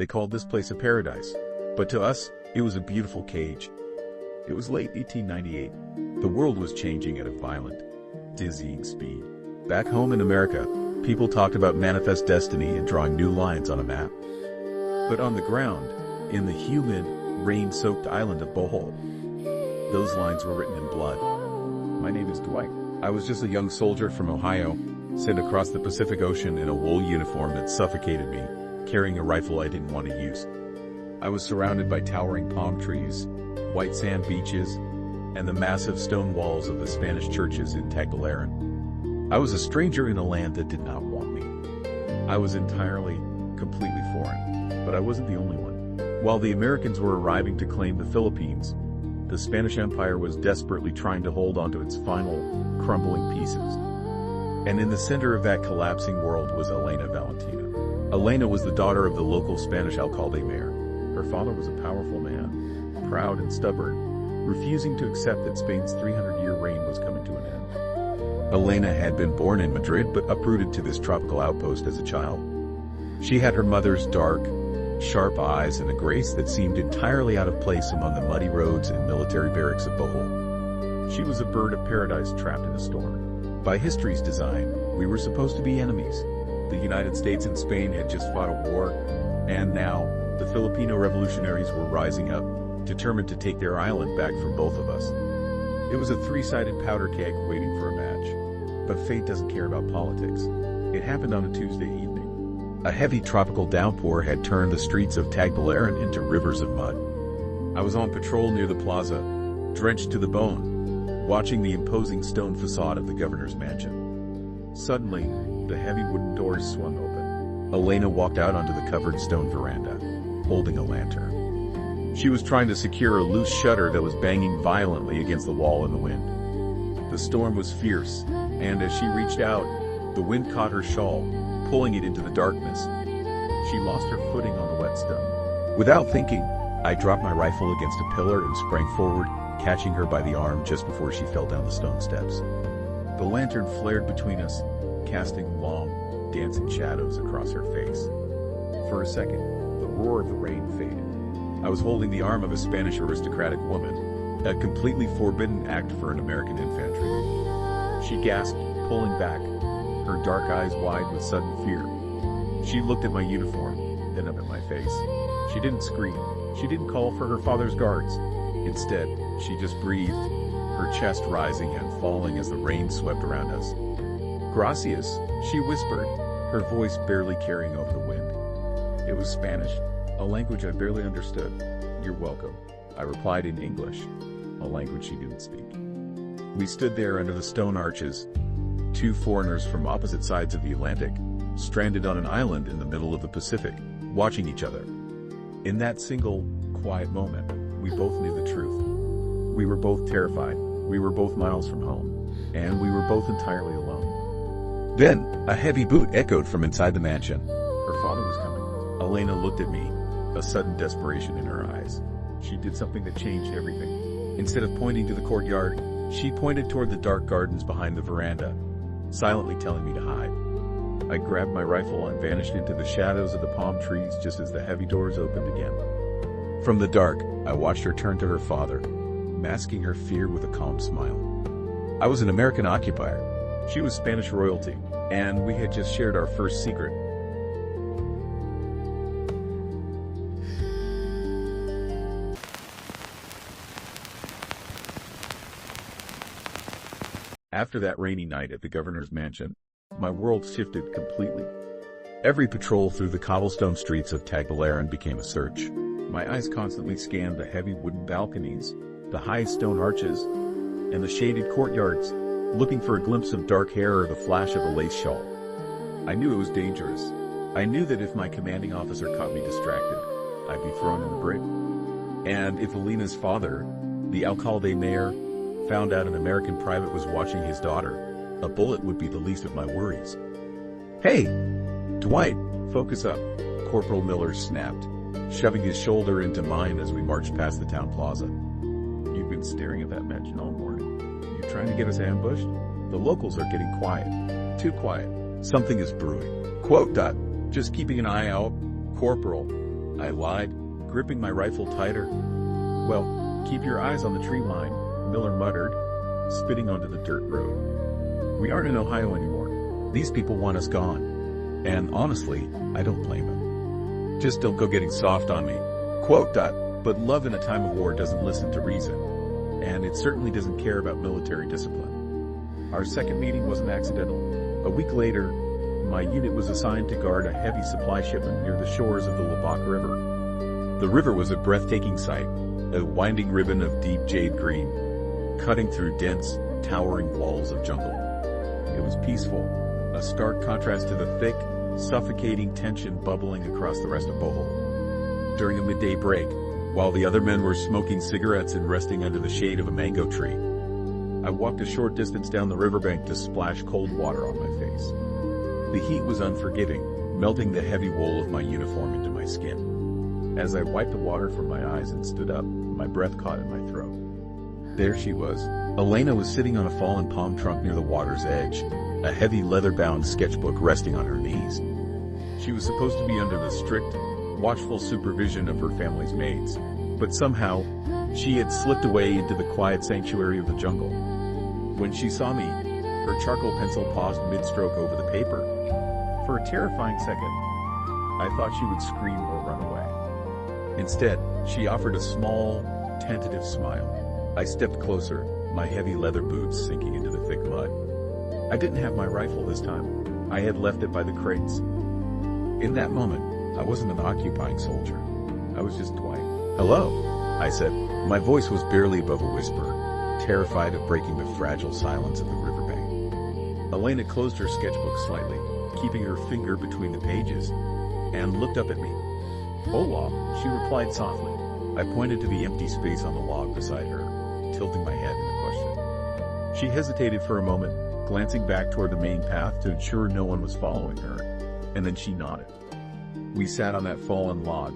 They called this place a paradise. But to us, it was a beautiful cage. It was late 1898. The world was changing at a violent, dizzying speed. Back home in America, people talked about manifest destiny and drawing new lines on a map. But on the ground, in the humid, rain-soaked island of Bohol, those lines were written in blood. My name is Dwight. I was just a young soldier from Ohio, sent across the Pacific Ocean in a wool uniform that suffocated me, carrying a rifle I didn't want to use. I was surrounded by towering palm trees, white sand beaches, and the massive stone walls of the Spanish churches in Tagbilaran. I was a stranger in a land that did not want me. I was entirely, completely foreign, but I wasn't the only one. While the Americans were arriving to claim the Philippines, the Spanish Empire was desperately trying to hold onto its final, crumbling pieces. And in the center of that collapsing world was Elena Valentina. Elena was the daughter of the local Spanish alcalde mayor. Her father was a powerful man, proud and stubborn, refusing to accept that Spain's 300-year reign was coming to an end. Elena had been born in Madrid but uprooted to this tropical outpost as a child. She had her mother's dark, sharp eyes and a grace that seemed entirely out of place among the muddy roads and military barracks of Bohol. She was a bird of paradise trapped in a storm. By history's design, we were supposed to be enemies. The United States and Spain had just fought a war, and now, the Filipino revolutionaries were rising up, determined to take their island back from both of us. It was a three-sided powder keg waiting for a match. But fate doesn't care about politics. It happened on a Tuesday evening. A heavy tropical downpour had turned the streets of Tagbilaran into rivers of mud. I was on patrol near the plaza, drenched to the bone, watching the imposing stone facade of the governor's mansion. Suddenly, the heavy wooden doors swung open. Elena walked out onto the covered stone veranda, holding a lantern. She was trying to secure a loose shutter that was banging violently against the wall in the wind. The storm was fierce, and as she reached out, the wind caught her shawl, pulling it into the darkness. She lost her footing on the wet stone. Without thinking, I dropped my rifle against a pillar and sprang forward, catching her by the arm just before she fell down the stone steps. The lantern flared between us, casting long, dancing shadows across her face. For a second, the roar of the rain faded. I was holding the arm of a Spanish aristocratic woman, a completely forbidden act for an American infantryman. She gasped, pulling back, her dark eyes wide with sudden fear. She looked at my uniform, then up at my face. She didn't scream. She didn't call for her father's guards. Instead, she just breathed, her chest rising and falling as the rain swept around us. "Gracias," she whispered, her voice barely carrying over the wind. It was Spanish, a language I barely understood. "You're welcome," I replied in English, a language she didn't speak. We stood there under the stone arches, two foreigners from opposite sides of the Atlantic, stranded on an island in the middle of the Pacific, watching each other. In that single, quiet moment, we both knew the truth. We were both terrified, we were both miles from home, and we were both entirely alone. Then, a heavy boot echoed from inside the mansion. Her father was coming. Elena looked at me, a sudden desperation in her eyes. She did something that changed everything. Instead of pointing to the courtyard, she pointed toward the dark gardens behind the veranda, silently telling me to hide. I grabbed my rifle and vanished into the shadows of the palm trees just as the heavy doors opened again. From the dark, I watched her turn to her father, masking her fear with a calm smile. I was an American occupier. She was Spanish royalty, and we had just shared our first secret. After that rainy night at the governor's mansion, my world shifted completely. Every patrol through the cobblestone streets of Tagbilaran became a search. My eyes constantly scanned the heavy wooden balconies, the high stone arches, and the shaded courtyards, looking for a glimpse of dark hair or the flash of a lace shawl. I knew it was dangerous. I knew that if my commanding officer caught me distracted, I'd be thrown in the brig. And if Elena's father, the alcalde mayor, found out an American private was watching his daughter, a bullet would be the least of my worries. "Hey, Dwight, focus up," Corporal Miller snapped, shoving his shoulder into mine as we marched past the town plaza. "You've been staring at that mansion all morning. You trying to get us ambushed? The locals are getting quiet. Too quiet. Something is brewing. Quote. Just keeping an eye out, Corporal," I lied, gripping my rifle tighter. Well, keep your eyes on the tree line, Miller muttered, spitting onto the dirt road. We aren't in Ohio anymore. These people want us gone. And honestly, I don't blame them. Just don't go getting soft on me. Quote. But love in a time of war doesn't listen to reason. And it certainly doesn't care about military discipline. Our second meeting wasn't accidental. A week later, my unit was assigned to guard a heavy supply shipment near the shores of the Lubbock River. The river was a breathtaking sight, a winding ribbon of deep jade green, cutting through dense, towering walls of jungle. It was peaceful, a stark contrast to the thick, suffocating tension bubbling across the rest of Bohol. During a midday break, while the other men were smoking cigarettes and resting under the shade of a mango tree, I walked a short distance down the riverbank to splash cold water on my face. The heat was unforgiving, melting the heavy wool of my uniform into my skin. As I wiped the water from my eyes and stood up, my breath caught in my throat. There she was. Elena was sitting on a fallen palm trunk near the water's edge, a heavy leather-bound sketchbook resting on her knees. She was supposed to be under the strict, watchful supervision of her family's maids, but somehow, she had slipped away into the quiet sanctuary of the jungle. When she saw me, her charcoal pencil paused mid-stroke over the paper. For a terrifying second, I thought she would scream or run away. Instead, she offered a small, tentative smile. I stepped closer, my heavy leather boots sinking into the thick mud. I didn't have my rifle this time. I had left it by the crates. In that moment, I wasn't an occupying soldier. I was just Dwight. "Hello," I said. My voice was barely above a whisper, terrified of breaking the fragile silence of the riverbank. Elena closed her sketchbook slightly, keeping her finger between the pages, and looked up at me. "Hola," she replied softly. I pointed to the empty space on the log beside her, tilting my head in a question. She hesitated for a moment, glancing back toward the main path to ensure no one was following her, and then she nodded. We sat on that fallen log,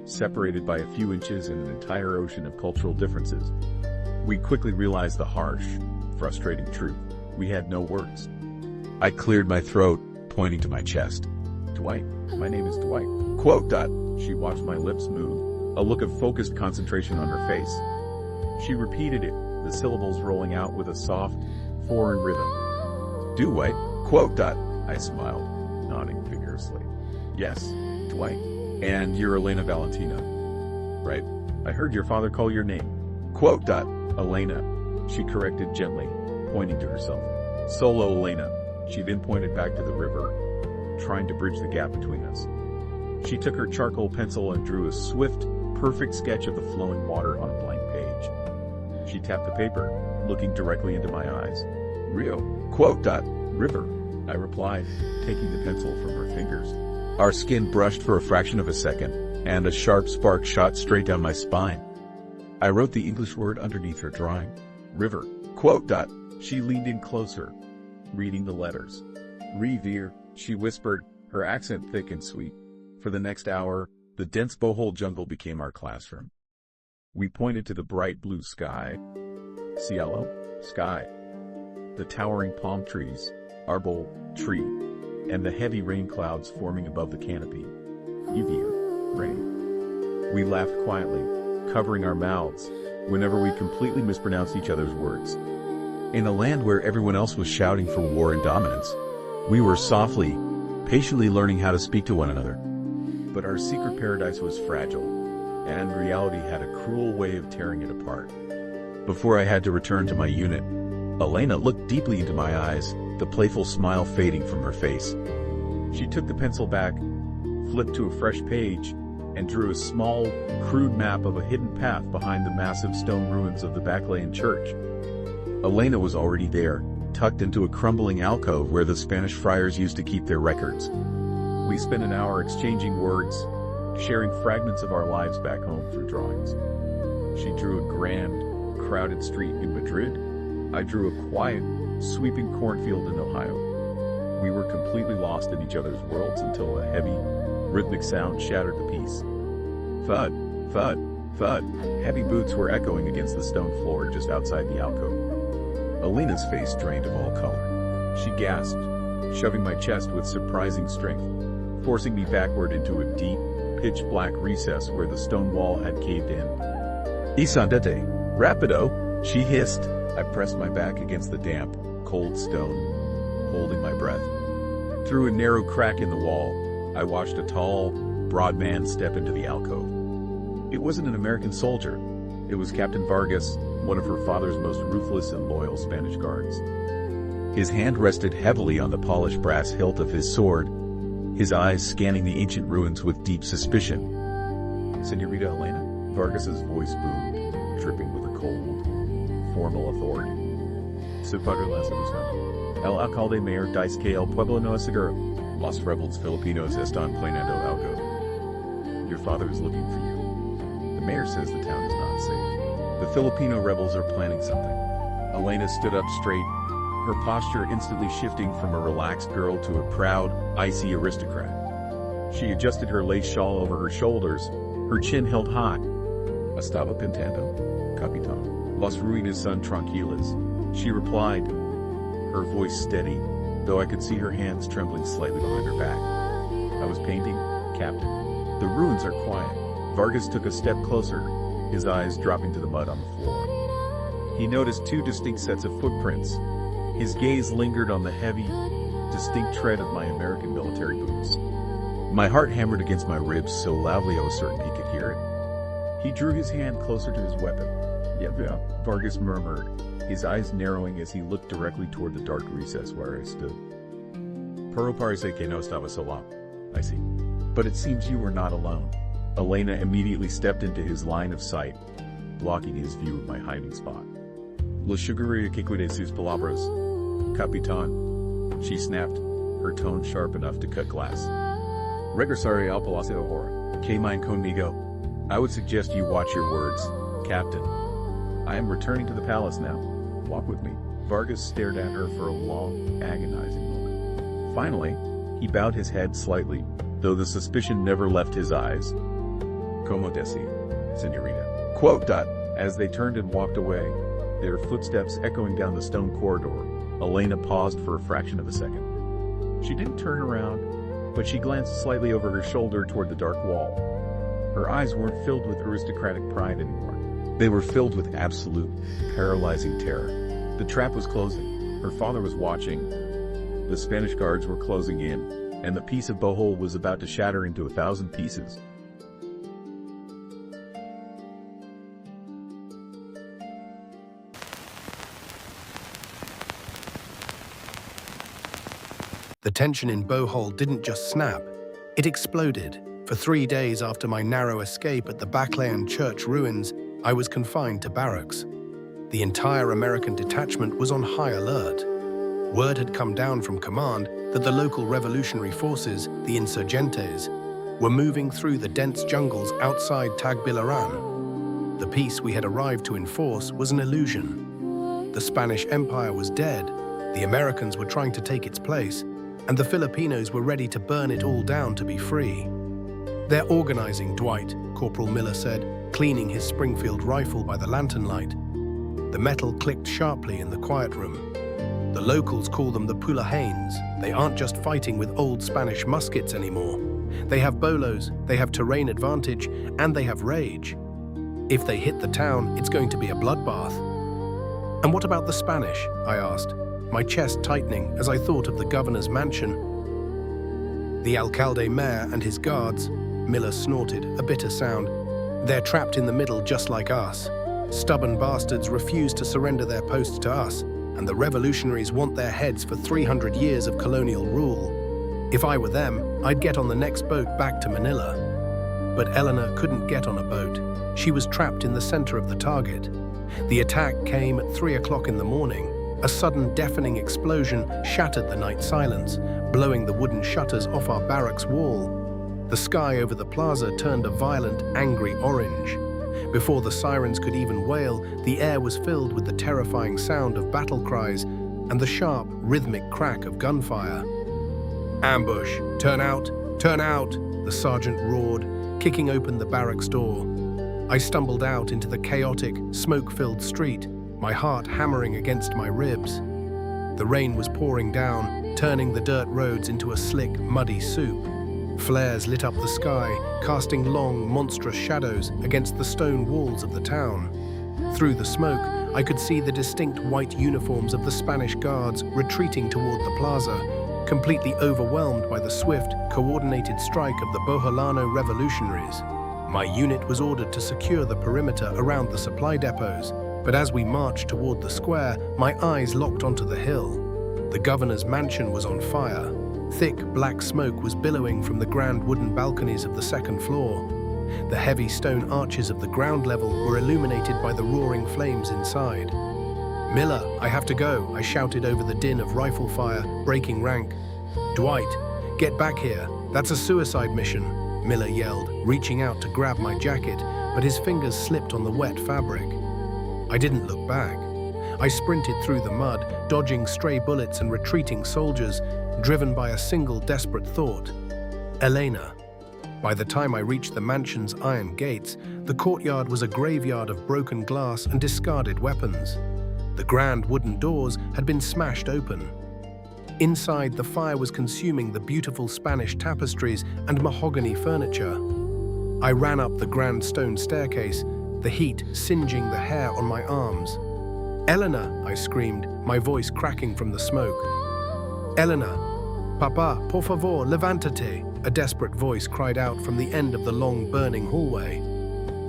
separated by a few inches in an entire ocean of cultural differences. We quickly realized the harsh, frustrating truth. We had no words. I cleared my throat, pointing to my chest. "Dwight, my name is Dwight." Quote. She watched my lips move, a look of focused concentration on her face. She repeated it, the syllables rolling out with a soft, foreign rhythm. "Dwight?" Quote. I smiled, nodding vigorously. "Yes, Dwight. And you're Elena Valentina, right? I heard your father call your name." Quote. "Elena," she corrected gently, pointing to herself. "Solo Elena." She then pointed back to the river, trying to bridge the gap between us. She took her charcoal pencil and drew a swift, perfect sketch of the flowing water on a blank page. She tapped the paper, looking directly into my eyes. "Rio." Quote. "River," I replied, taking the pencil from her fingers. Our skin brushed for a fraction of a second, and a sharp spark shot straight down my spine. I wrote the English word underneath her drawing. "River." Quote. She leaned in closer, reading the letters. "Revere," she whispered, her accent thick and sweet. For the next hour, the dense Bohol jungle became our classroom. We pointed to the bright blue sky, cielo, sky, the towering palm trees, arbol, tree, and the heavy rain clouds forming above the canopy. Lluvia, rain. We laughed quietly, covering our mouths, whenever we completely mispronounced each other's words. In a land where everyone else was shouting for war and dominance, we were softly, patiently learning how to speak to one another. But our secret paradise was fragile, and reality had a cruel way of tearing it apart. Before I had to return to my unit, Elena looked deeply into my eyes, the playful smile fading from her face. She took the pencil back, flipped to a fresh page, and drew a small, crude map of a hidden path behind the massive stone ruins of the Baclayan church. Elena was already there, tucked into a crumbling alcove where the Spanish friars used to keep their records. We spent an hour exchanging words, sharing fragments of our lives back home through drawings. She drew a grand, crowded street in Madrid. I drew a quiet, sweeping cornfield in Ohio. We were completely lost in each other's worlds until a heavy, rhythmic sound shattered the peace. Thud, thud, thud. Heavy boots were echoing against the stone floor just outside the alcove. Elena's face drained of all color. She gasped, shoving my chest with surprising strength, forcing me backward into a deep, pitch-black recess where the stone wall had caved in. "Isandete, rapido," she hissed. I pressed my back against the damp, cold stone, holding my breath. Through a narrow crack in the wall, I watched a tall, broad man step into the alcove. It wasn't an American soldier. It was Captain Vargas, one of her father's most ruthless and loyal Spanish guards. His hand rested heavily on the polished brass hilt of his sword, his eyes scanning the ancient ruins with deep suspicion. "Señorita Elena?" Vargas's voice boomed, dripping with a cold, formal authority. "Su padre la buscando. El alcalde mayor dice que el pueblo no es seguro. Los rebels Filipinos están planeando algo. Your father is looking for you. The mayor says the town is not safe. The Filipino rebels are planning something." Elena stood up straight, her posture instantly shifting from a relaxed girl to a proud, icy aristocrat. She adjusted her lace shawl over her shoulders, her chin held high. "Estaba pintando, capitán. Las ruinas son tranquilas," she replied, her voice steady, though I could see her hands trembling slightly behind her back. "I was painting, Captain. The ruins are quiet." Vargas took a step closer, his eyes dropping to the mud on the floor. He noticed two distinct sets of footprints. His gaze lingered on the heavy, distinct tread of my American military boots. My heart hammered against my ribs so loudly I was certain he could hear it. He drew his hand closer to his weapon. "Yeah, Vargas murmured, his eyes narrowing as he looked directly toward the dark recess where I stood. "Pero parece que no estaba sola." "I see. But it seems you were not alone." Elena immediately stepped into his line of sight, blocking his view of my hiding spot. "Lo sugaría que cuide sus palabras, capitán," she snapped, her tone sharp enough to cut glass. "Regresaré al Palacio ahora. Que mine conmigo." "I would suggest you watch your words, Captain. I am returning to the palace now. Walk with me." Vargas stared at her for a long, agonizing moment. Finally, he bowed his head slightly, though the suspicion never left his eyes. "Como decía, señorita." Quote. As they turned and walked away, their footsteps echoing down the stone corridor, Elena paused for a fraction of a second. She didn't turn around, but she glanced slightly over her shoulder toward the dark wall. Her eyes weren't filled with aristocratic pride anymore. They were filled with absolute, paralyzing terror. The trap was closing. Her father was watching. The Spanish guards were closing in, and the piece of Bohol was about to shatter into 1,000 pieces. The tension in Bohol didn't just snap, it exploded. For 3 days after my narrow escape at the Baclayan church ruins, I was confined to barracks. The entire American detachment was on high alert. Word had come down from command that the local revolutionary forces, the insurgentes, were moving through the dense jungles outside Tagbilaran. The peace we had arrived to enforce was an illusion. The Spanish Empire was dead, the Americans were trying to take its place, and the Filipinos were ready to burn it all down to be free. "They're organizing, Dwight," Corporal Miller said, cleaning his Springfield rifle by the lantern light. The metal clicked sharply in the quiet room. "The locals call them the Pulahanes. They aren't just fighting with old Spanish muskets anymore. They have bolos, they have terrain advantage, and they have rage. If they hit the town, it's going to be a bloodbath." "And what about the Spanish?" I asked, my chest tightening as I thought of the governor's mansion. "The alcalde mayor and his guards," Miller snorted, a bitter sound. "They're trapped in the middle just like us. Stubborn bastards refuse to surrender their posts to us, and the revolutionaries want their heads for 300 years of colonial rule. If I were them, I'd get on the next boat back to Manila." But Eleanor couldn't get on a boat. She was trapped in the center of the target. The attack came at 3 o'clock in the morning. A sudden deafening explosion shattered the night silence, blowing the wooden shutters off our barracks wall. The sky over the plaza turned a violent, angry orange. Before the sirens could even wail, the air was filled with the terrifying sound of battle cries and the sharp, rhythmic crack of gunfire. "Ambush! Turn out! Turn out!" the sergeant roared, kicking open the barracks door. I stumbled out into the chaotic, smoke-filled street, my heart hammering against my ribs. The rain was pouring down, turning the dirt roads into a slick, muddy soup. Flares lit up the sky, casting long, monstrous shadows against the stone walls of the town. Through the smoke, I could see the distinct white uniforms of the Spanish guards retreating toward the plaza, completely overwhelmed by the swift, coordinated strike of the Boholano revolutionaries. My unit was ordered to secure the perimeter around the supply depots, but as we marched toward the square, my eyes locked onto the hill. The governor's mansion was on fire. Thick, black smoke was billowing from the grand wooden balconies of the second floor. The heavy stone arches of the ground level were illuminated by the roaring flames inside. "Miller, I have to go," I shouted over the din of rifle fire, breaking rank. "Dwight, get back here. That's a suicide mission," Miller yelled, reaching out to grab my jacket, but his fingers slipped on the wet fabric. I didn't look back. I sprinted through the mud, dodging stray bullets and retreating soldiers, driven by a single desperate thought: Elena. By the time I reached the mansion's iron gates, the courtyard was a graveyard of broken glass and discarded weapons. The grand wooden doors had been smashed open. Inside, the fire was consuming the beautiful Spanish tapestries and mahogany furniture. I ran up the grand stone staircase, the heat singeing the hair on my arms. "Elena!" I screamed, my voice cracking from the smoke. "Elena! Papa, por favor, levántate!" A desperate voice cried out from the end of the long, burning hallway.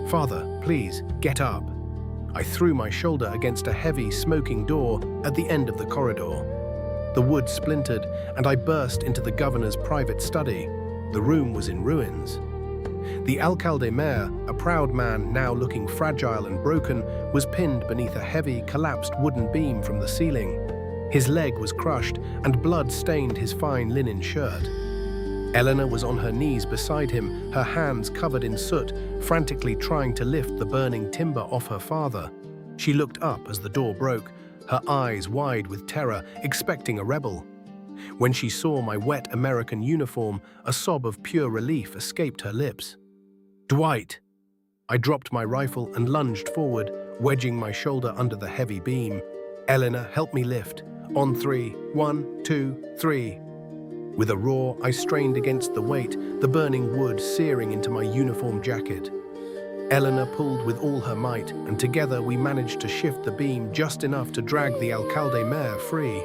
"Father, please, get up." I threw my shoulder against a heavy, smoking door at the end of the corridor. The wood splintered, and I burst into the governor's private study. The room was in ruins. The alcalde mayor, a proud man now looking fragile and broken, was pinned beneath a heavy, collapsed wooden beam from the ceiling. His leg was crushed, and blood stained his fine linen shirt. Elena was on her knees beside him, her hands covered in soot, frantically trying to lift the burning timber off her father. She looked up as the door broke, her eyes wide with terror, expecting a rebel. When she saw my wet American uniform, a sob of pure relief escaped her lips. "Dwight!" I dropped my rifle and lunged forward, wedging my shoulder under the heavy beam. "Elena, help me lift. On three. 1, 2, 3. With a roar, I strained against the weight, the burning wood searing into my uniform jacket. Elena pulled with all her might, and together we managed to shift the beam just enough to drag the alcalde mayor free.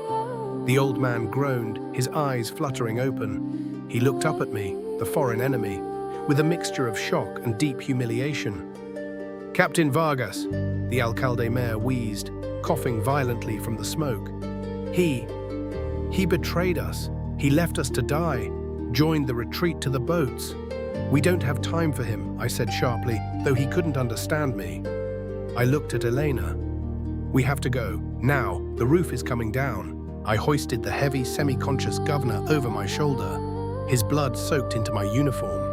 The old man groaned, his eyes fluttering open. He looked up at me, the foreign enemy, with a mixture of shock and deep humiliation. "Captain Vargas," the alcalde mayor wheezed, coughing violently from the smoke. He betrayed us. He left us to die, joined the retreat to the boats." "We don't have time for him," I said sharply, though he couldn't understand me. I looked at Elena. "We have to go, now, the roof is coming down." I hoisted the heavy, semi-conscious governor over my shoulder. His blood soaked into my uniform.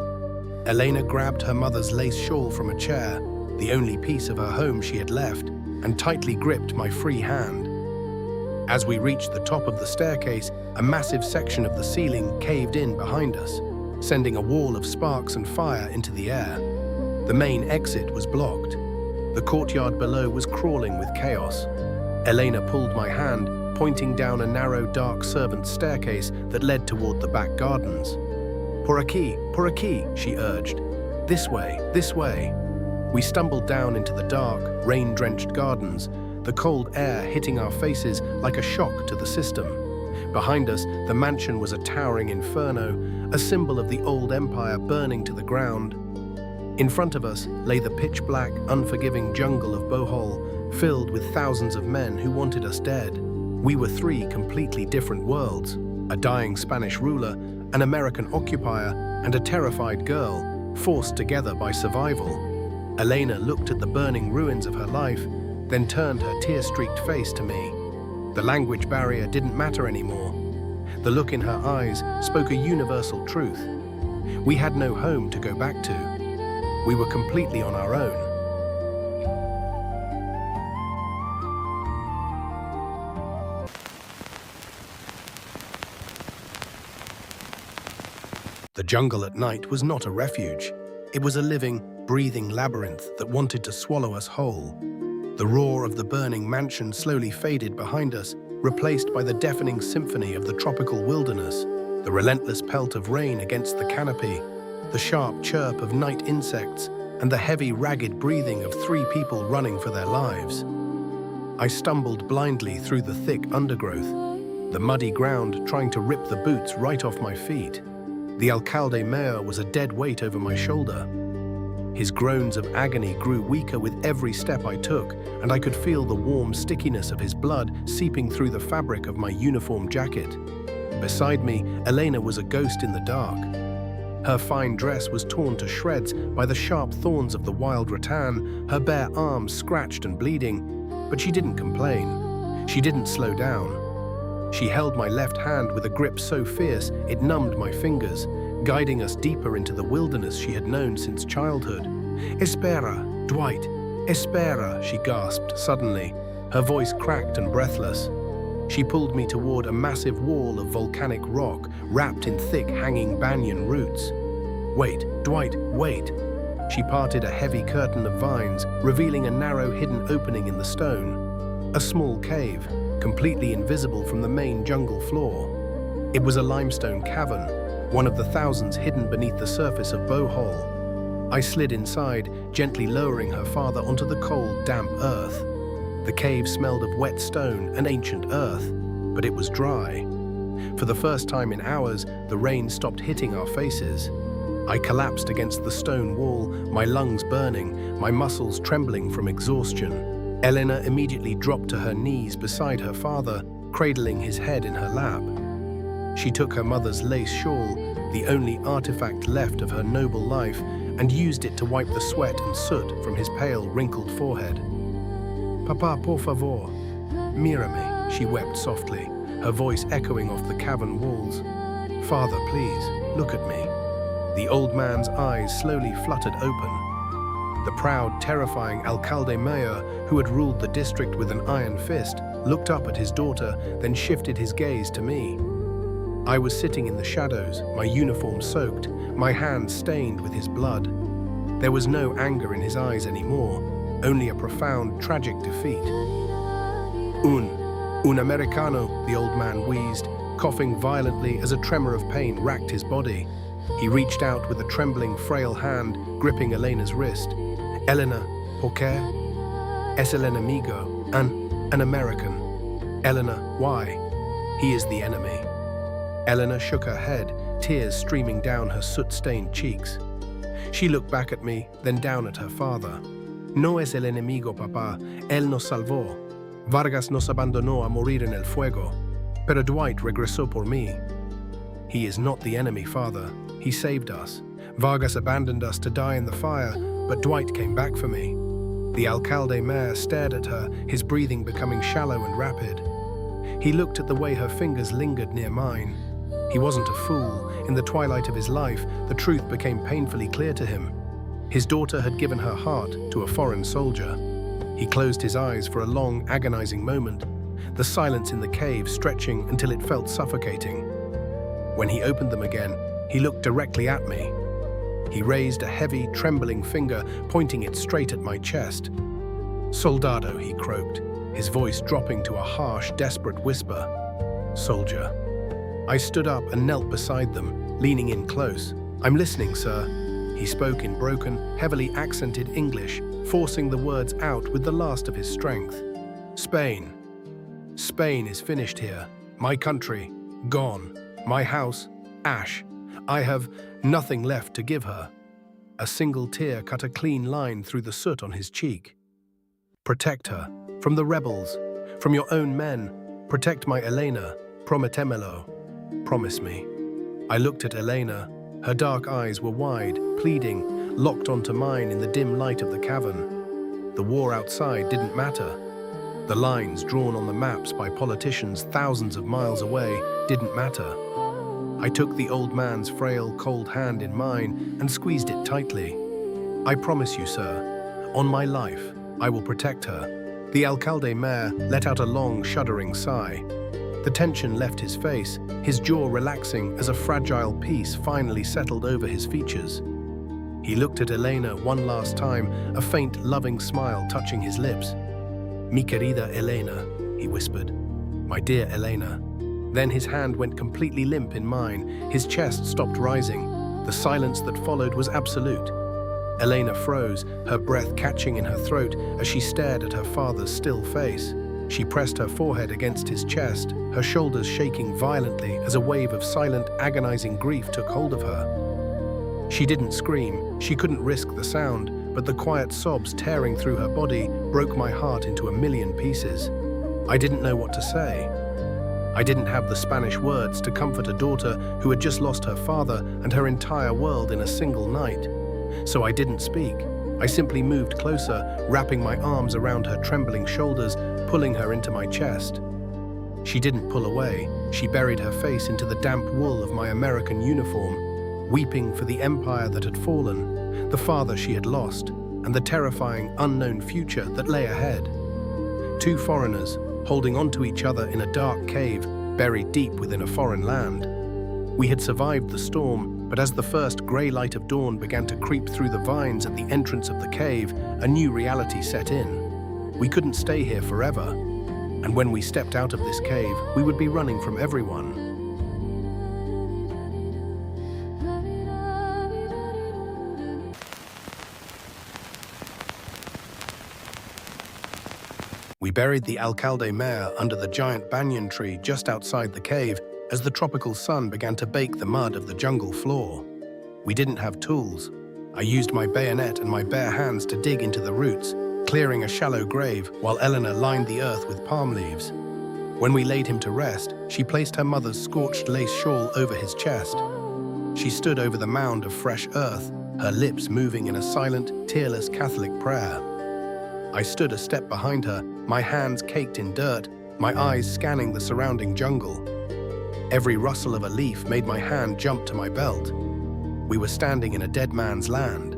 Elena grabbed her mother's lace shawl from a chair, the only piece of her home she had left, and tightly gripped my free hand. As we reached the top of the staircase, a massive section of the ceiling caved in behind us, sending a wall of sparks and fire into the air. The main exit was blocked. The courtyard below was crawling with chaos. Elena pulled my hand, pointing down a narrow, dark servants' staircase that led toward the back gardens. Por aquí, she urged. This way, this way." We stumbled down into the dark, rain-drenched gardens, the cold air hitting our faces like a shock to the system. Behind us, the mansion was a towering inferno, a symbol of the old empire burning to the ground. In front of us lay the pitch-black, unforgiving jungle of Bohol, filled with thousands of men who wanted us dead. We were three completely different worlds: a dying Spanish ruler, an American occupier, and a terrified girl, forced together by survival. Elena looked at the burning ruins of her life, then turned her tear-streaked face to me. The language barrier didn't matter anymore. The look in her eyes spoke a universal truth. We had no home to go back to. We were completely on our own. The jungle at night was not a refuge. It was a living, breathing labyrinth that wanted to swallow us whole. The roar of the burning mansion slowly faded behind us, replaced by the deafening symphony of the tropical wilderness. The relentless pelt of rain against the canopy, the sharp chirp of night insects, and the heavy, ragged breathing of 3 people running for their lives. I stumbled blindly through the thick undergrowth, the muddy ground trying to rip the boots right off my feet. The alcalde mayor was a dead weight over my shoulder. His groans of agony grew weaker with every step I took, and I could feel the warm stickiness of his blood seeping through the fabric of my uniform jacket. Beside me, Elena was a ghost in the dark. Her fine dress was torn to shreds by the sharp thorns of the wild rattan, her bare arms scratched and bleeding, but she didn't complain. She didn't slow down. She held my left hand with a grip so fierce it numbed my fingers, guiding us deeper into the wilderness she had known since childhood. "Espera, Dwight, espera," she gasped suddenly, her voice cracked and breathless. She pulled me toward a massive wall of volcanic rock wrapped in thick, hanging banyan roots. "Wait, Dwight, wait." She parted a heavy curtain of vines, revealing a narrow, hidden opening in the stone. A small cave, completely invisible from the main jungle floor. It was a limestone cavern, one of the thousands hidden beneath the surface of Bohol. I slid inside, gently lowering her father onto the cold, damp earth. The cave smelled of wet stone and ancient earth, but it was dry. For the first time in hours, the rain stopped hitting our faces. I collapsed against the stone wall, my lungs burning, my muscles trembling from exhaustion. Elena immediately dropped to her knees beside her father, cradling his head in her lap. She took her mother's lace shawl, the only artifact left of her noble life, and used it to wipe the sweat and soot from his pale, wrinkled forehead. "Papa, por favor, mírame," she wept softly, her voice echoing off the cavern walls. "Father, please, look at me." The old man's eyes slowly fluttered open. The proud, terrifying alcalde mayor, who had ruled the district with an iron fist, looked up at his daughter, then shifted his gaze to me. I was sitting in the shadows, my uniform soaked, my hands stained with his blood. There was no anger in his eyes anymore, only a profound, tragic defeat. Un Americano," the old man wheezed, coughing violently as a tremor of pain racked his body. He reached out with a trembling, frail hand, gripping Elena's wrist. "Elena, ¿por qué? Es el enemigo, an American. Elena, why? He is the enemy." Elena shook her head, tears streaming down her soot-stained cheeks. She looked back at me, then down at her father. "No es el enemigo, papá. Él nos salvó. Vargas nos abandonó a morir en el fuego. Pero Dwight regresó por mí." "He is not the enemy, father. He saved us. Vargas abandoned us to die in the fire, but Dwight came back for me." The alcalde mayor stared at her, his breathing becoming shallow and rapid. He looked at the way her fingers lingered near mine. He wasn't a fool. In the twilight of his life, the truth became painfully clear to him. His daughter had given her heart to a foreign soldier. He closed his eyes for a long, agonizing moment, the silence in the cave stretching until it felt suffocating. When he opened them again, he looked directly at me. He raised a heavy, trembling finger, pointing it straight at my chest. "Soldado," he croaked, his voice dropping to a harsh, desperate whisper. "Soldier." I stood up and knelt beside them, leaning in close. "I'm listening, sir." He spoke in broken, heavily accented English, forcing the words out with the last of his strength. "Spain. Spain is finished here. My country, gone. My house, ash. I have nothing left to give her." A single tear cut a clean line through the soot on his cheek. "Protect her. From the rebels. From your own men. Protect my Elena. Prometemelo. Promise me." I looked at Elena. Her dark eyes were wide, pleading, locked onto mine in the dim light of the cavern. The war outside didn't matter. The lines drawn on the maps by politicians thousands of miles away didn't matter. I took the old man's frail, cold hand in mine and squeezed it tightly. "I promise you, sir, on my life, I will protect her." The alcalde mayor let out a long, shuddering sigh. The tension left his face, his jaw relaxing as a fragile peace finally settled over his features. He looked at Elena one last time, a faint, loving smile touching his lips. "Mi querida Elena," he whispered. "My dear Elena." Then his hand went completely limp in mine. His chest stopped rising. The silence that followed was absolute. Elena froze, her breath catching in her throat as she stared at her father's still face. She pressed her forehead against his chest, her shoulders shaking violently as a wave of silent, agonizing grief took hold of her. She didn't scream, she couldn't risk the sound, but the quiet sobs tearing through her body broke my heart into a million pieces. I didn't know what to say. I didn't have the Spanish words to comfort a daughter who had just lost her father and her entire world in a single night. So I didn't speak. I simply moved closer, wrapping my arms around her trembling shoulders, pulling her into my chest. She didn't pull away. She buried her face into the damp wool of my American uniform, weeping for the empire that had fallen, the father she had lost, and the terrifying, unknown future that lay ahead. Two foreigners, holding onto each other in a dark cave, buried deep within a foreign land. We had survived the storm, but as the first grey light of dawn began to creep through the vines at the entrance of the cave, a new reality set in. We couldn't stay here forever, and when we stepped out of this cave, we would be running from everyone. We buried the alcalde mayor under the giant banyan tree just outside the cave as the tropical sun began to bake the mud of the jungle floor. We didn't have tools. I used my bayonet and my bare hands to dig into the roots, clearing a shallow grave while Eleanor lined the earth with palm leaves. When we laid him to rest, she placed her mother's scorched lace shawl over his chest. She stood over the mound of fresh earth, her lips moving in a silent, tearless Catholic prayer. I stood a step behind her, my hands caked in dirt, my eyes scanning the surrounding jungle. Every rustle of a leaf made my hand jump to my belt. We were standing in a dead man's land.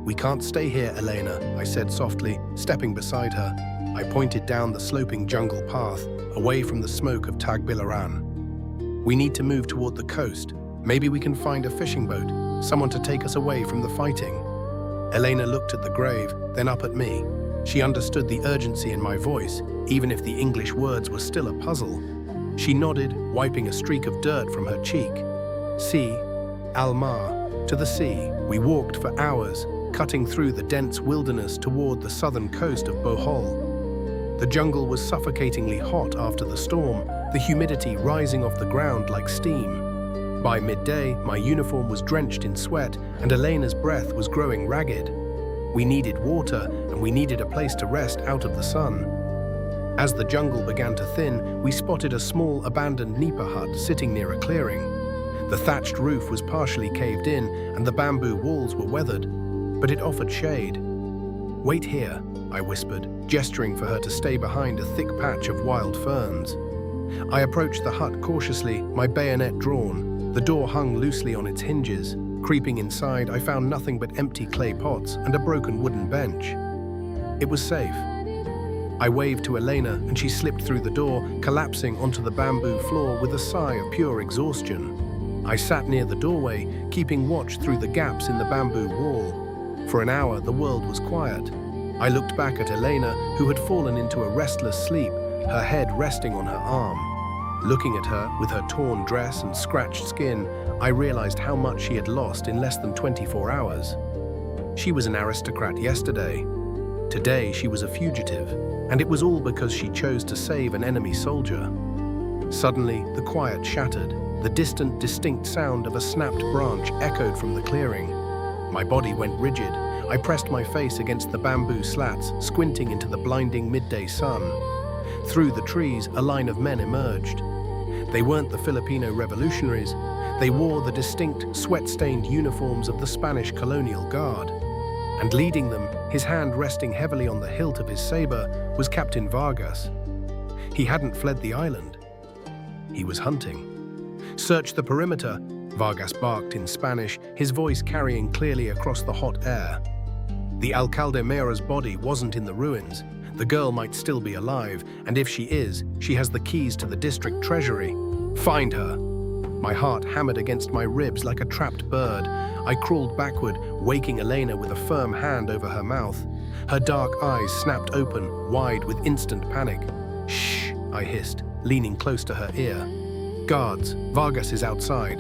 "We can't stay here, Elena," I said softly, stepping beside her. I pointed down the sloping jungle path, away from the smoke of Tagbilaran. "We need to move toward the coast. Maybe we can find a fishing boat, someone to take us away from the fighting." Elena looked at the grave, then up at me. She understood the urgency in my voice, even if the English words were still a puzzle. She nodded, wiping a streak of dirt from her cheek. "Sea, Al-Mar, to the sea." We walked for hours, cutting through the dense wilderness toward the southern coast of Bohol. The jungle was suffocatingly hot after the storm, the humidity rising off the ground like steam. By midday, my uniform was drenched in sweat, and Elena's breath was growing ragged. We needed water, and we needed a place to rest out of the sun. As the jungle began to thin, we spotted a small abandoned nipa hut sitting near a clearing. The thatched roof was partially caved in, and the bamboo walls were weathered, but it offered shade. "Wait here," I whispered, gesturing for her to stay behind a thick patch of wild ferns. I approached the hut cautiously, my bayonet drawn. The door hung loosely on its hinges. Creeping inside, I found nothing but empty clay pots and a broken wooden bench. It was safe. I waved to Elena, and she slipped through the door, collapsing onto the bamboo floor with a sigh of pure exhaustion. I sat near the doorway, keeping watch through the gaps in the bamboo wall. For an hour, the world was quiet. I looked back at Elena, who had fallen into a restless sleep, her head resting on her arm. Looking at her, with her torn dress and scratched skin, I realized how much she had lost in less than 24 hours. She was an aristocrat yesterday. Today, she was a fugitive, and it was all because she chose to save an enemy soldier. Suddenly, the quiet shattered. The distant, distinct sound of a snapped branch echoed from the clearing. My body went rigid. I pressed my face against the bamboo slats, squinting into the blinding midday sun. Through the trees, a line of men emerged. They weren't the Filipino revolutionaries. They wore the distinct, sweat-stained uniforms of the Spanish colonial guard. And leading them, his hand resting heavily on the hilt of his saber, was Captain Vargas. He hadn't fled the island. He was hunting. "Search the perimeter," Vargas barked in Spanish, his voice carrying clearly across the hot air. The alcalde mayor's body wasn't in the ruins. The girl might still be alive, and if she is, she has the keys to the district treasury. Find her. My heart hammered against my ribs like a trapped bird. I crawled backward, waking Elena with a firm hand over her mouth. Her dark eyes snapped open, wide with instant panic. "Shh," I hissed, leaning close to her ear. Guards, Vargas is outside.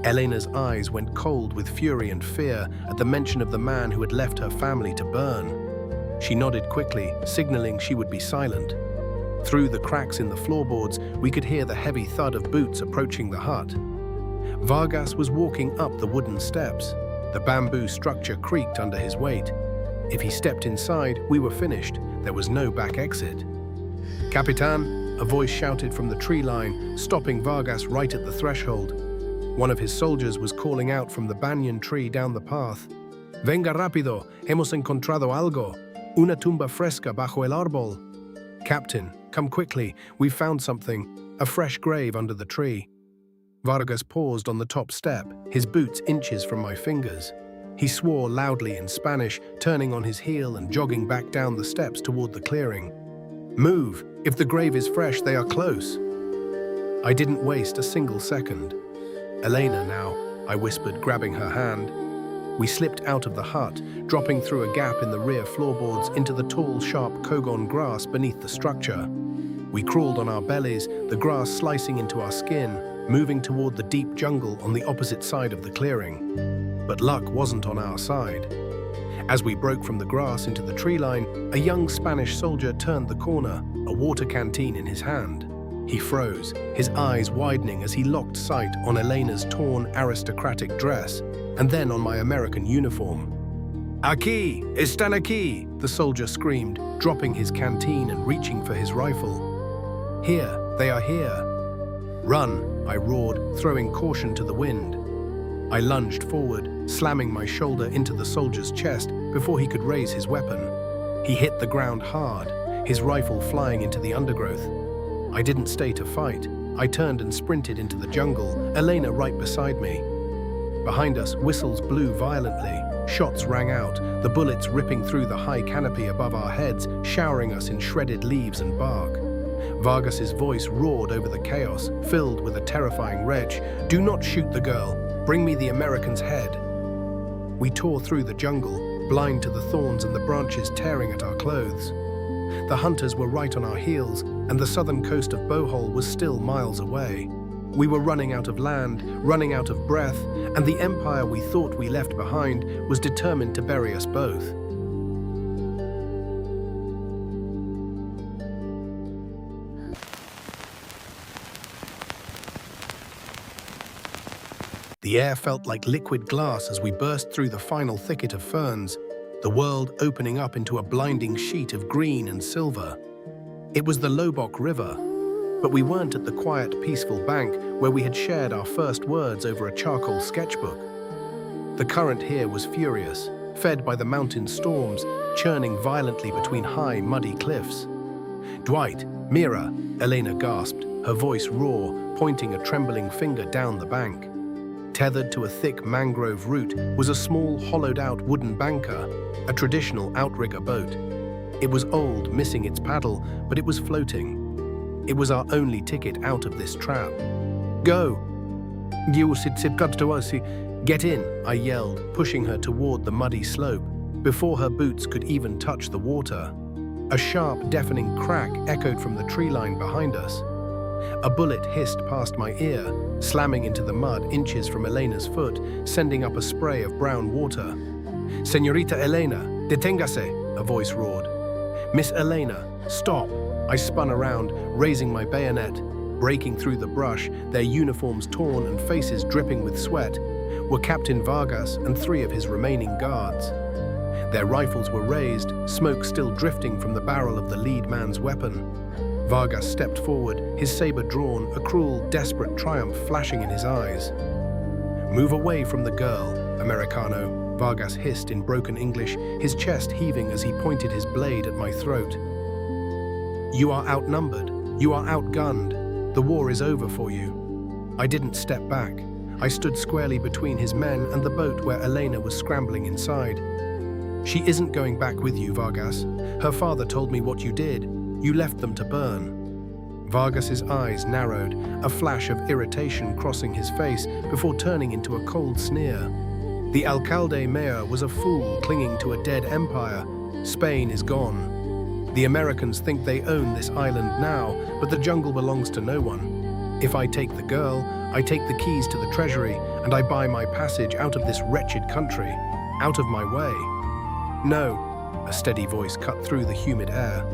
Elena's eyes went cold with fury and fear at the mention of the man who had left her family to burn. She nodded quickly, signaling she would be silent. Through the cracks in the floorboards, we could hear the heavy thud of boots approaching the hut. Vargas was walking up the wooden steps. The bamboo structure creaked under his weight. If he stepped inside, we were finished. There was no back exit. "Capitan," a voice shouted from the tree line, stopping Vargas right at the threshold. One of his soldiers was calling out from the banyan tree down the path. "Venga rápido, hemos encontrado algo. Una tumba fresca bajo el árbol." "Captain, come quickly, we've found something. A fresh grave under the tree." Vargas paused on the top step, his boots inches from my fingers. He swore loudly in Spanish, turning on his heel and jogging back down the steps toward the clearing. "Move! If the grave is fresh, they are close." I didn't waste a single second. "Elena now," I whispered, grabbing her hand. We slipped out of the hut, dropping through a gap in the rear floorboards into the tall, sharp kogon grass beneath the structure. We crawled on our bellies, the grass slicing into our skin, moving toward the deep jungle on the opposite side of the clearing. But luck wasn't on our side. As we broke from the grass into the tree line, a young Spanish soldier turned the corner, a water canteen in his hand. He froze, his eyes widening as he locked sight on Elena's torn aristocratic dress, and then on my American uniform. "Aquí! Están aquí!" the soldier screamed, dropping his canteen and reaching for his rifle. "Here! They are here!" "Run!" I roared, throwing caution to the wind. I lunged forward, slamming my shoulder into the soldier's chest before he could raise his weapon. He hit the ground hard, his rifle flying into the undergrowth. I didn't stay to fight. I turned and sprinted into the jungle, Elena right beside me. Behind us, whistles blew violently. Shots rang out, the bullets ripping through the high canopy above our heads, showering us in shredded leaves and bark. Vargas's voice roared over the chaos, filled with a terrifying retch. "Do not shoot the girl. Bring me the American's head." We tore through the jungle, blind to the thorns and the branches tearing at our clothes. The hunters were right on our heels, and the southern coast of Bohol was still miles away. We were running out of land, running out of breath, and the empire we thought we left behind was determined to bury us both. The air felt like liquid glass as we burst through the final thicket of ferns, the world opening up into a blinding sheet of green and silver. It was the Lobok River, but we weren't at the quiet, peaceful bank where we had shared our first words over a charcoal sketchbook. The current here was furious, fed by the mountain storms, churning violently between high, muddy cliffs. "Dwight, Mira," Elena gasped, her voice raw, pointing a trembling finger down the bank. Tethered to a thick mangrove root was a small, hollowed-out wooden banker, a traditional outrigger boat. It was old, missing its paddle, but it was floating. It was our only ticket out of this trap. "Go!" "Get in," I yelled, pushing her toward the muddy slope, before her boots could even touch the water. A sharp, deafening crack echoed from the tree line behind us. A bullet hissed past my ear, slamming into the mud inches from Elena's foot, sending up a spray of brown water. "Señorita Elena, deténgase," a voice roared. "Miss Elena, stop." I spun around, raising my bayonet. Breaking through the brush, their uniforms torn and faces dripping with sweat, were Captain Vargas and 3 of his remaining guards. Their rifles were raised, smoke still drifting from the barrel of the lead man's weapon. Vargas stepped forward, his saber drawn, a cruel, desperate triumph flashing in his eyes. "Move away from the girl, Americano," Vargas hissed in broken English, his chest heaving as he pointed his blade at my throat. "You are outnumbered. You are outgunned. The war is over for you." I didn't step back. I stood squarely between his men and the boat where Elena was scrambling inside. "She isn't going back with you, Vargas. Her father told me what you did. You left them to burn." Vargas's eyes narrowed, a flash of irritation crossing his face before turning into a cold sneer. "The alcalde mayor was a fool clinging to a dead empire. Spain is gone. The Americans think they own this island now, but the jungle belongs to no one. If I take the girl, I take the keys to the treasury, and I buy my passage out of this wretched country, out of my way. No, a steady voice cut through the humid air.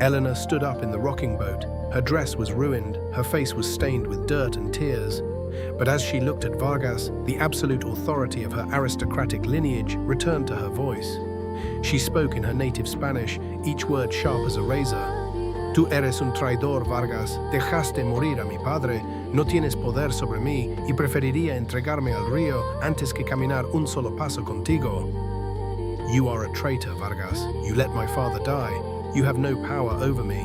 Eleanor stood up in the rocking boat. Her dress was ruined, her face was stained with dirt and tears. But as she looked at Vargas, the absolute authority of her aristocratic lineage returned to her voice. She spoke in her native Spanish, each word sharp as a razor. Tú eres un traidor, Vargas. Dejaste morir a mi padre. No tienes poder sobre mí y preferiría entregarme al río antes que caminar un solo paso contigo. You are a traitor, Vargas. You let my father die. You have no power over me.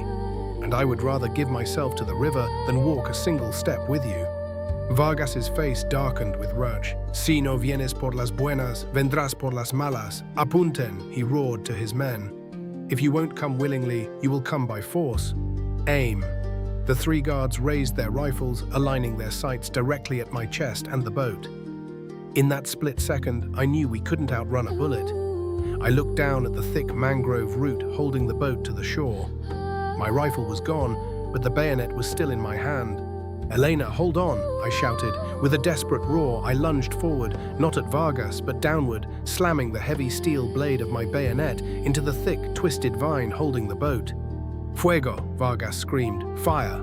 And I would rather give myself to the river than walk a single step with you. Vargas's face darkened with rage. Si no vienes por las buenas, vendrás por las malas. Apunten, he roared to his men. If you won't come willingly, you will come by force. Aim. The 3 guards raised their rifles, aligning their sights directly at my chest and the boat. In that split second, I knew we couldn't outrun a bullet. I looked down at the thick mangrove root holding the boat to the shore. My rifle was gone, but the bayonet was still in my hand. Elena, hold on, I shouted. With a desperate roar, I lunged forward, not at Vargas, but downward, slamming the heavy steel blade of my bayonet into the thick, twisted vine holding the boat. Fuego, Vargas screamed. Fire.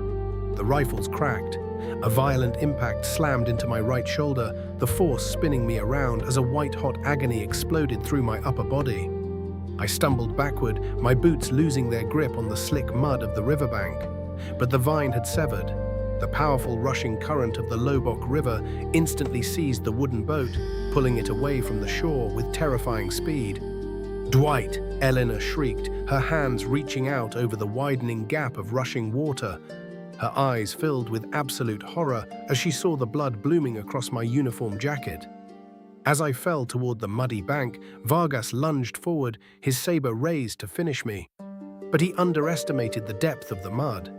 The rifles cracked. A violent impact slammed into my right shoulder, the force spinning me around as a white-hot agony exploded through my upper body. I stumbled backward, my boots losing their grip on the slick mud of the riverbank. But the vine had severed. The powerful rushing current of the Lobok River instantly seized the wooden boat, pulling it away from the shore with terrifying speed. Dwight, Eleanor shrieked, her hands reaching out over the widening gap of rushing water. Her eyes filled with absolute horror as she saw the blood blooming across my uniform jacket. As I fell toward the muddy bank, Vargas lunged forward, his saber raised to finish me. But he underestimated the depth of the mud.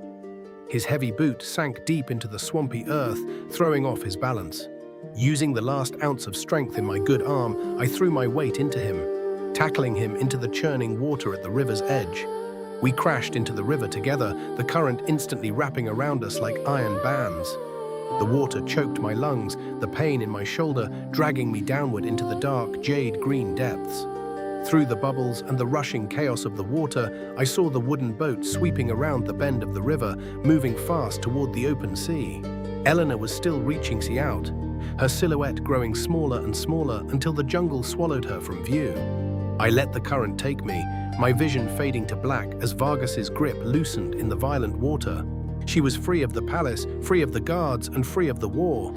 His heavy boot sank deep into the swampy earth, throwing off his balance. Using the last ounce of strength in my good arm, I threw my weight into him, tackling him into the churning water at the river's edge. We crashed into the river together, the current instantly wrapping around us like iron bands. The water choked my lungs, the pain in my shoulder dragging me downward into the dark, jade-green depths. Through the bubbles and the rushing chaos of the water, I saw the wooden boat sweeping around the bend of the river, moving fast toward the open sea. Eleanor was still reaching sea out, her silhouette growing smaller and smaller until the jungle swallowed her from view. I let the current take me, my vision fading to black as Vargas's grip loosened in the violent water. She was free of the palace, free of the guards, and free of the war.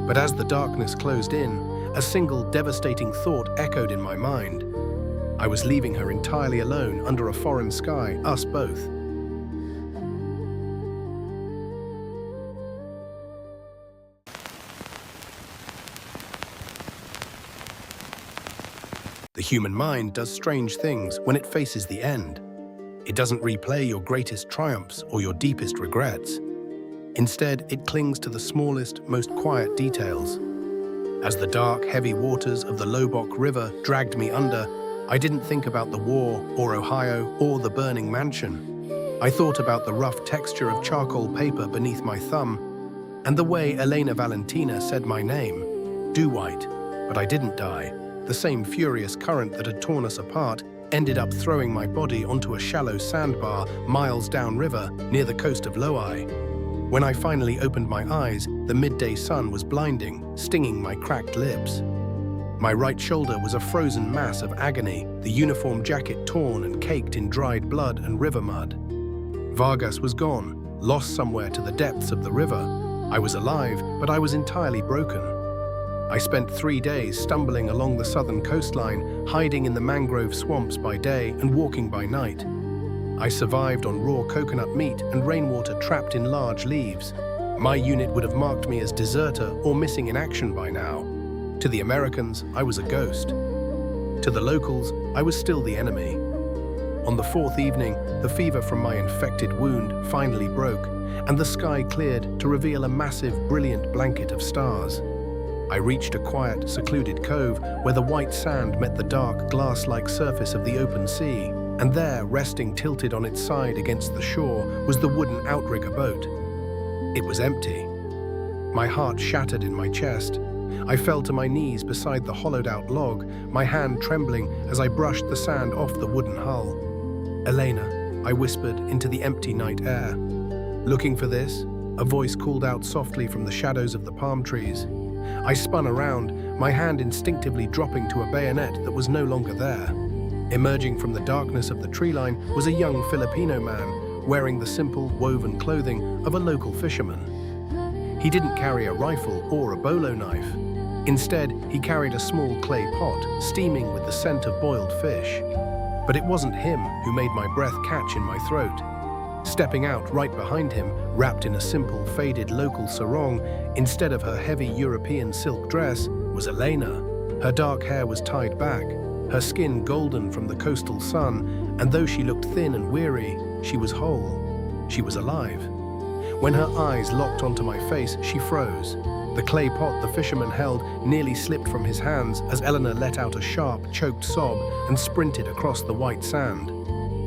But as the darkness closed in, a single devastating thought echoed in my mind. I was leaving her entirely alone under a foreign sky, us both. The human mind does strange things when it faces the end. It doesn't replay your greatest triumphs or your deepest regrets. Instead, it clings to the smallest, most quiet details. As the dark, heavy waters of the Lobok River dragged me under, I didn't think about the war, or Ohio, or the burning mansion. I thought about the rough texture of charcoal paper beneath my thumb, and the way Elena Valentina said my name, Dwight. But I didn't die. The same furious current that had torn us apart ended up throwing my body onto a shallow sandbar miles downriver near the coast of Loei. When I finally opened my eyes, the midday sun was blinding, stinging my cracked lips. My right shoulder was a frozen mass of agony, the uniform jacket torn and caked in dried blood and river mud. Vargas was gone, lost somewhere to the depths of the river. I was alive, but I was entirely broken. I spent 3 days stumbling along the southern coastline, hiding in the mangrove swamps by day and walking by night. I survived on raw coconut meat and rainwater trapped in large leaves. My unit would have marked me as deserter or missing in action by now. To the Americans, I was a ghost. To the locals, I was still the enemy. On the 4th evening, the fever from my infected wound finally broke, and the sky cleared to reveal a massive, brilliant blanket of stars. I reached a quiet, secluded cove where the white sand met the dark, glass-like surface of the open sea, and there, resting tilted on its side against the shore, was the wooden outrigger boat. It was empty. My heart shattered in my chest. I fell to my knees beside the hollowed-out log, my hand trembling as I brushed the sand off the wooden hull. "Elena," I whispered into the empty night air. "Looking for this?" A voice called out softly from the shadows of the palm trees. I spun around, my hand instinctively dropping to a bayonet that was no longer there. Emerging from the darkness of the tree line was a young Filipino man, wearing the simple, woven clothing of a local fisherman. He didn't carry a rifle or a bolo knife. Instead, he carried a small clay pot, steaming with the scent of boiled fish. But it wasn't him who made my breath catch in my throat. Stepping out right behind him, wrapped in a simple, faded local sarong, instead of her heavy European silk dress, was Elena. Her dark hair was tied back, her skin golden from the coastal sun, and though she looked thin and weary, she was whole. She was alive. When her eyes locked onto my face, she froze. The clay pot the fisherman held nearly slipped from his hands as Eleanor let out a sharp, choked sob and sprinted across the white sand.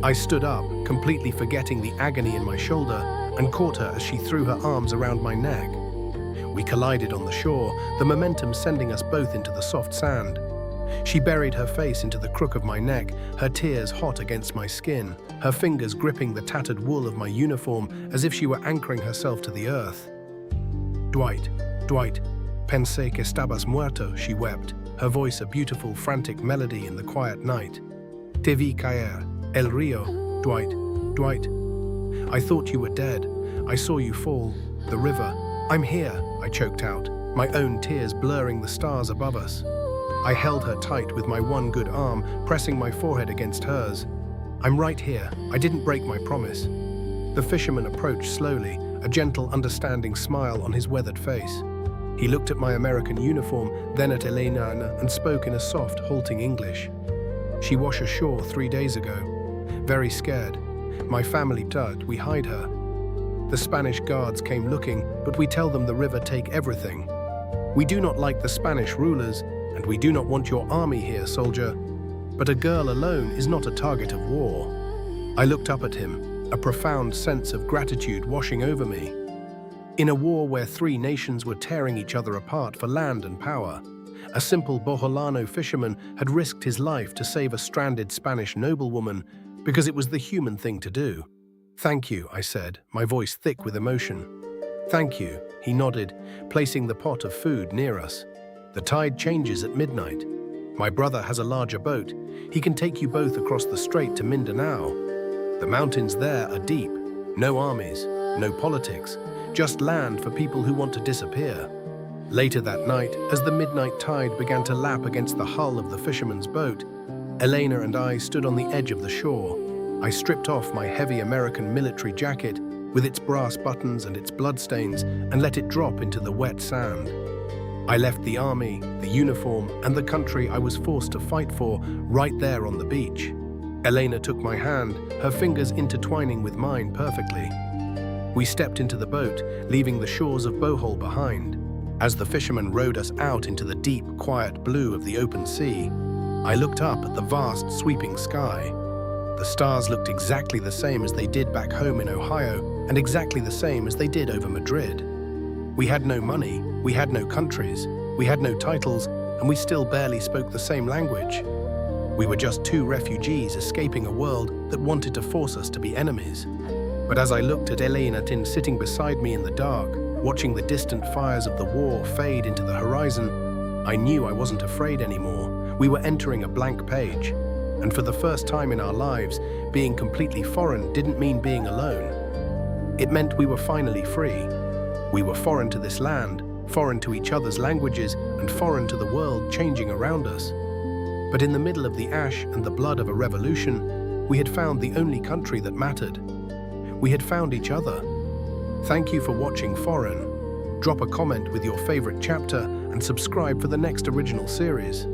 I stood up, completely forgetting the agony in my shoulder, and caught her as she threw her arms around my neck. We collided on the shore, the momentum sending us both into the soft sand. She buried her face into the crook of my neck, her tears hot against my skin, her fingers gripping the tattered wool of my uniform as if she were anchoring herself to the earth. Dwight, pensé que estabas muerto, she wept, her voice a beautiful, frantic melody in the quiet night. Te vi caer, el río, Dwight. I thought you were dead. I saw you fall, the river. I'm here, I choked out, my own tears blurring the stars above us. I held her tight with my one good arm, pressing my forehead against hers. I'm right here. I didn't break my promise. The fisherman approached slowly, a gentle, understanding smile on his weathered face. He looked at my American uniform, then at Elena, and spoke in a soft, halting English. She washed ashore 3 days ago. Very scared. My family died. We hide her. The Spanish guards came looking, but we tell them the river take everything. We do not like the Spanish rulers, and we do not want your army here, soldier. But a girl alone is not a target of war. I looked up at him, a profound sense of gratitude washing over me. In a war where 3 nations were tearing each other apart for land and power, a simple Boholano fisherman had risked his life to save a stranded Spanish noblewoman because it was the human thing to do. "Thank you," I said, my voice thick with emotion. "Thank you," he nodded, placing the pot of food near us. "The tide changes at midnight. My brother has a larger boat. He can take you both across the strait to Mindanao. The mountains there are deep. No armies, no politics, just land for people who want to disappear." Later that night, as the midnight tide began to lap against the hull of the fisherman's boat, Elena and I stood on the edge of the shore. I stripped off my heavy American military jacket with its brass buttons and its bloodstains and let it drop into the wet sand. I left the army, the uniform, and the country I was forced to fight for right there on the beach. Elena took my hand, her fingers intertwining with mine perfectly. We stepped into the boat, leaving the shores of Bohol behind. As the fisherman rowed us out into the deep, quiet blue of the open sea, I looked up at the vast, sweeping sky. The stars looked exactly the same as they did back home in Ohio, and exactly the same as they did over Madrid. We had no money, we had no countries, we had no titles, and we still barely spoke the same language. We were just 2 refugees escaping a world that wanted to force us to be enemies. But as I looked at Elena Tin sitting beside me in the dark, watching the distant fires of the war fade into the horizon, I knew I wasn't afraid anymore. We were entering a blank page. And for the first time in our lives, being completely foreign didn't mean being alone. It meant we were finally free. We were foreign to this land, foreign to each other's languages, and foreign to the world changing around us. But in the middle of the ash and the blood of a revolution, we had found the only country that mattered. We had found each other. Thank you for watching Foreign. Drop a comment with your favorite chapter and subscribe for the next original series.